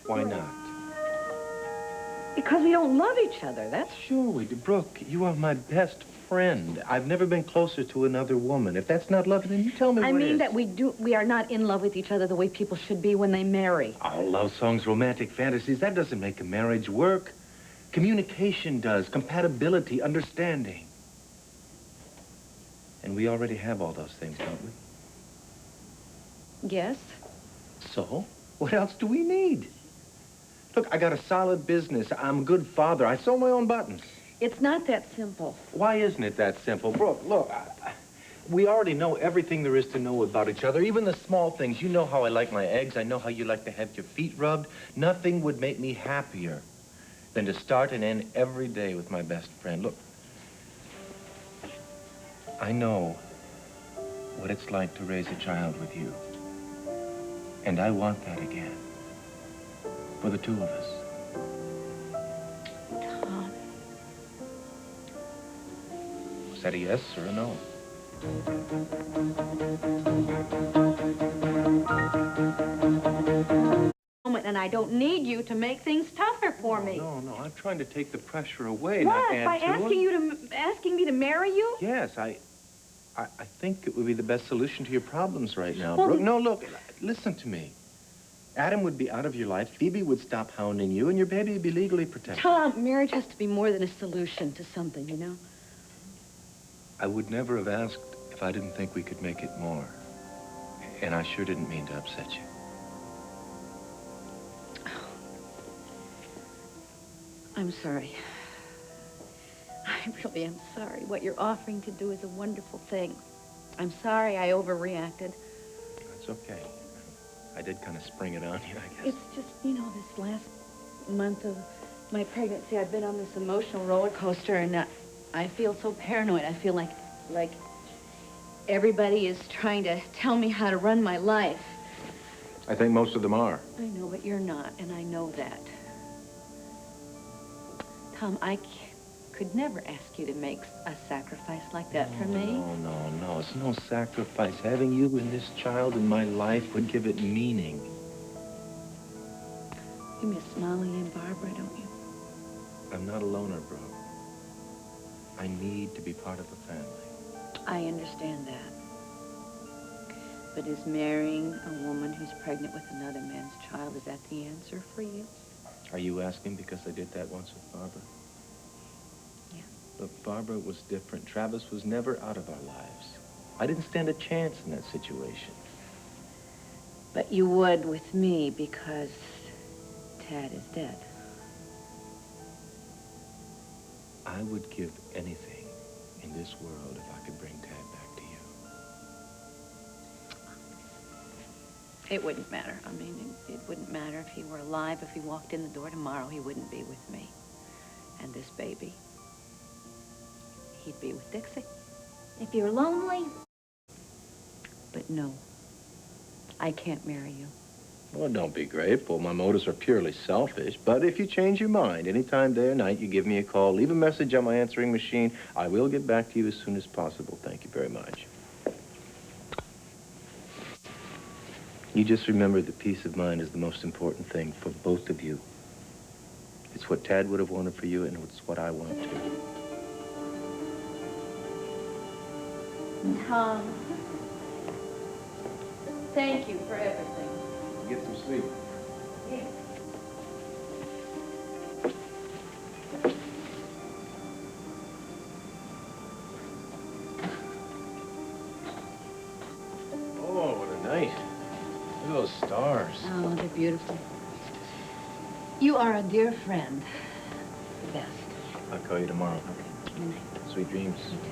Why not? Because we don't love each other, that's... Sure we do. Brooke, you are my best friend. I've never been closer to another woman. If that's not love, then you tell me what I mean is. that we are not in love with each other the way people should be when they marry. Oh, love songs, romantic fantasies, that doesn't make a marriage work. Communication does, compatibility, understanding. And we already have all those things, don't we? Yes. So, what else do we need? Look, I got a solid business. I'm a good father. I sew my own buttons. It's not that simple. Why isn't it that simple? Brooke, look, we already know everything there is to know about each other, even the small things. You know how I like my eggs. I know how you like to have your feet rubbed. Nothing would make me happier than to start and end every day with my best friend. Look, I know what it's like to raise a child with you. And I want that again. For the two of us. Tom. Is that a yes or a no? And I don't need you to make things tougher for me. No, I'm trying to take the pressure away, what? not add By to asking me to marry you? Yes, I think it would be the best solution to your problems right now, Well, Brooke. No, look, listen to me. Adam would be out of your life, Phoebe would stop hounding you, and your baby would be legally protected. Tom, marriage has to be more than a solution to something, you know? I would never have asked if I didn't think we could make it more. And I sure didn't mean to upset you. I'm sorry. I really am sorry. What you're offering to do is a wonderful thing. I'm sorry I overreacted. That's okay. I did kind of spring it on you, I guess. It's just, you know, this last month of my pregnancy, I've been on this emotional roller coaster, and I feel so paranoid. I feel like everybody is trying to tell me how to run my life. I think most of them are. I know, but you're not, and I know that. Tom, I could never ask you to make a sacrifice like that for me. No. It's no sacrifice. Having you and this child in my life would give it meaning. You miss Molly and Barbara, don't you? I'm not a loner, Brooke. I need to be part of a family. I understand that. But is marrying a woman who's pregnant with another man's child, is that the answer for you? Are you asking because I did that once with Barbara? Yeah. Look, Barbara was different. Travis was never out of our lives. I didn't stand a chance in that situation. But you would with me because Tad is dead. I would give anything in this world if I could bring Tad back to you. It wouldn't matter. I mean, it wouldn't matter if he were alive. If he walked in the door tomorrow, he wouldn't be with me. And this baby, he'd be with Dixie. If you're lonely... But no, I can't marry you. Well, don't be grateful. My motives are purely selfish. But if you change your mind, anytime, day or night, you give me a call, leave a message on my answering machine. I will get back to you as soon as possible. Thank you very much. You just remember that peace of mind is the most important thing for both of you. It's what Tad would have wanted for you, and it's what I want too. Tom, thank you for everything. Get some sleep. Yeah. Oh, what a night. Look at those stars. Oh, they're beautiful. You are a dear friend. The best. I'll call you tomorrow. Okay. Good night. Sweet dreams. You too.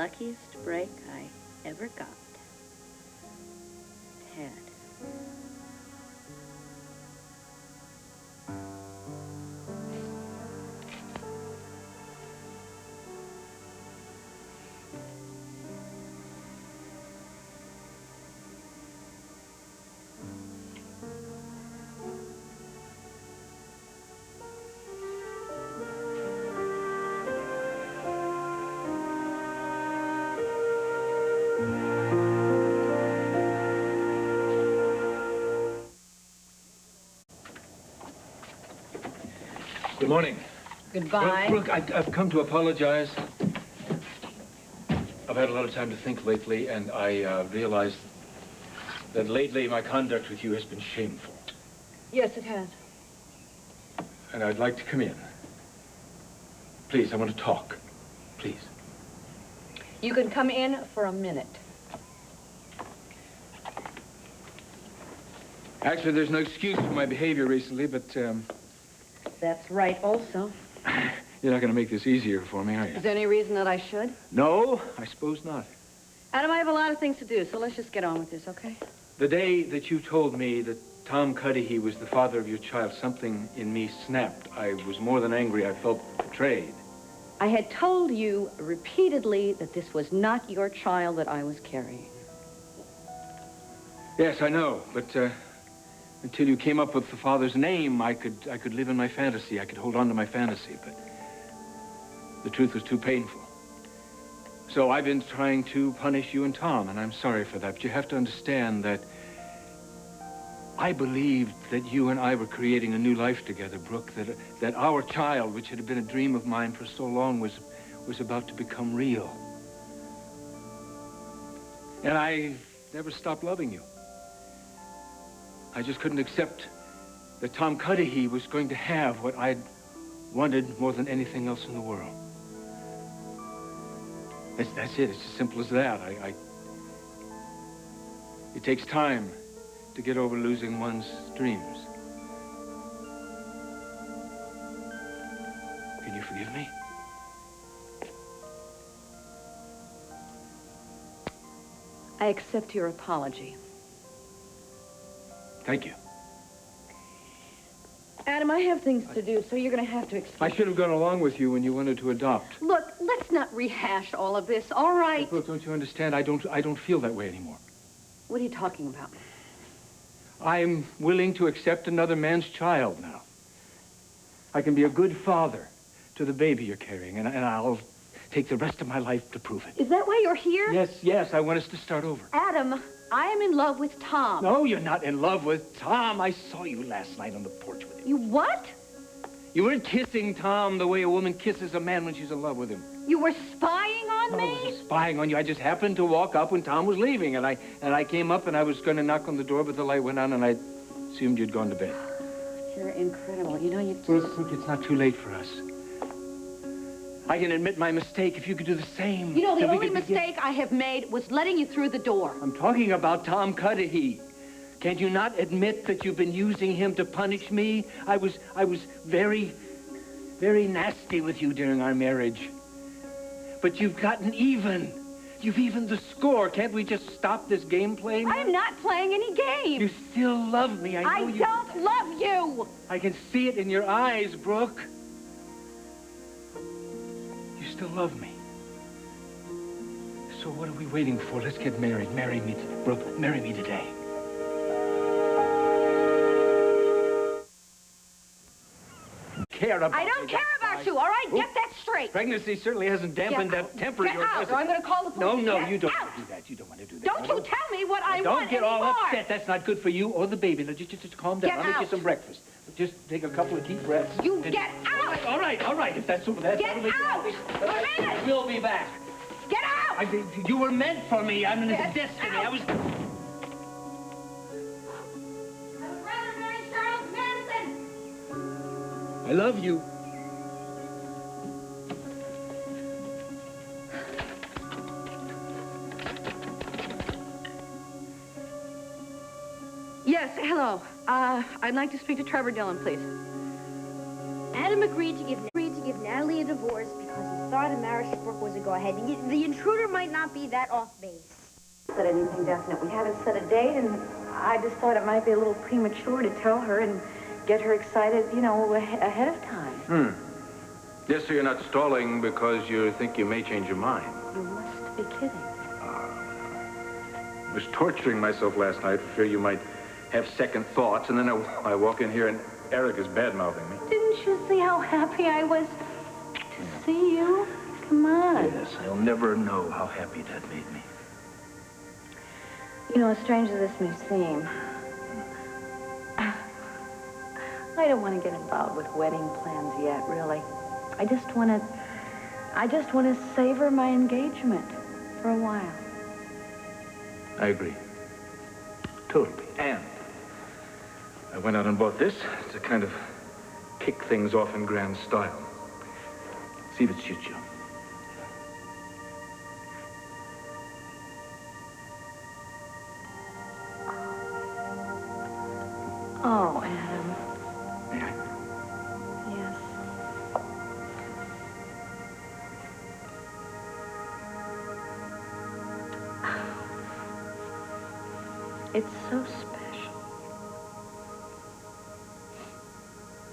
luckiest break I ever got. Ted. Good morning. Goodbye. Brooke, I've come to apologize. I've had a lot of time to think lately, and I realized that lately my conduct with you has been shameful. Yes, it has. And I'd like to come in. Please, I want to talk. Please. You can come in for a minute. Actually, there's no excuse for my behavior recently, but, That's right, also. you're not going to make this easier for me, are you? Is there any reason that I should? No, I suppose not. Adam, I have a lot of things to do, so let's just get on with this, okay? The day that you told me that Tom Cudahy was the father of your child, something in me snapped. I was more than angry. I felt betrayed. I had told you repeatedly that this was not your child that I was carrying. Yes, I know, but until you came up with the father's name, I could live in my fantasy. I could hold on to my fantasy, but the truth was too painful. So I've been trying to punish you and Tom, and I'm sorry for that. But you have to understand that I believed that you and I were creating a new life together, Brooke, that our child, which had been a dream of mine for so long, was about to become real. And I never stopped loving you. I just couldn't accept that Tom Cudahy was going to have what I'd wanted more than anything else in the world. That's it. It's as simple as that. It takes time to get over losing one's dreams. Can you forgive me? I accept your apology. Thank you. Adam, I have things to do, so you're going to have to excuse I should have gone along with you when you wanted to adopt. Look, let's not rehash all of this, all right? Brooke, don't you understand? I don't feel that way anymore. What are you talking about? I'm willing to accept another man's child now. I can be a good father to the baby you're carrying, and I'll take the rest of my life to prove it. Is that why you're here? Yes, I want us to start over. Adam, I am in love with Tom. No, you're not in love with Tom. I saw you last night on the porch with him. You what? You weren't kissing Tom the way a woman kisses a man when she's in love with him. You were spying on I me? wasn't spying on you. I just happened to walk up when Tom was leaving, and I came up and I was going to knock on the door, but the light went on and I assumed you'd gone to bed. You're incredible. You know, you... Brooke, it's not too late for us. I can admit my mistake if you could do the same. You know, the then we only could begin- mistake I have made was letting you through the door. I'm talking about Tom Cudahy. Can't you not admit that you've been using him to punish me? I was very, very nasty with you during our marriage. But you've gotten even. You've evened the score. Can't we just stop this game playing? I am not playing any game. You still love me. I know you. don't love you. I can see it in your eyes, Brooke. You still love me. So what are we waiting for? Let's get married. Marry me, Brooke. Marry me today. I don't care about you, all right? Ooh. Get that straight. Pregnancy certainly hasn't dampened that temper Get you're out, or I'm going to call the police. No, Get you don't out. want to do that. You don't want to do that. Don't you tell me what I Don't want get all anymore. upset. That's not good for you or the baby. Now, just calm down. Get I'll make you out. some breakfast. Just take a couple of deep breaths. You get out. All right. If that's over that. Get out. A minute. We'll be back. Get out. You were meant for me. I'm in the Get destiny. out. I was. I would rather marry Charles Manson. I love you. Yes, hello. I'd like to speak to Trevor Dillon, please. Adam agreed to give Natalie a divorce because because he thought a marriage to Brooke was a go-ahead. The intruder might not be that off base. Said anything definite. We haven't set a date, and I just thought it might be a little premature to tell her and get her excited, you know, ahead of time. Yes, so you're not stalling because you think you may change your mind. You must be kidding. I was torturing myself last night for fear you might have second thoughts, and then I walk in here and Eric is bad-mouthing me. Didn't you see how happy I was to see you? Come on. Yes, I'll never know how happy that made me. You know, as strange as this may seem, I don't want to get involved with wedding plans yet, really. I just want to savor my engagement for a while. I agree. Totally. And I went out and bought this to kind of kick things off in grand style. See if it suits you. Oh, Adam. May I? Yes. It's so special.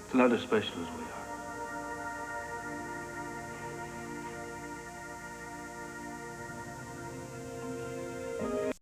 It's not as special as we are.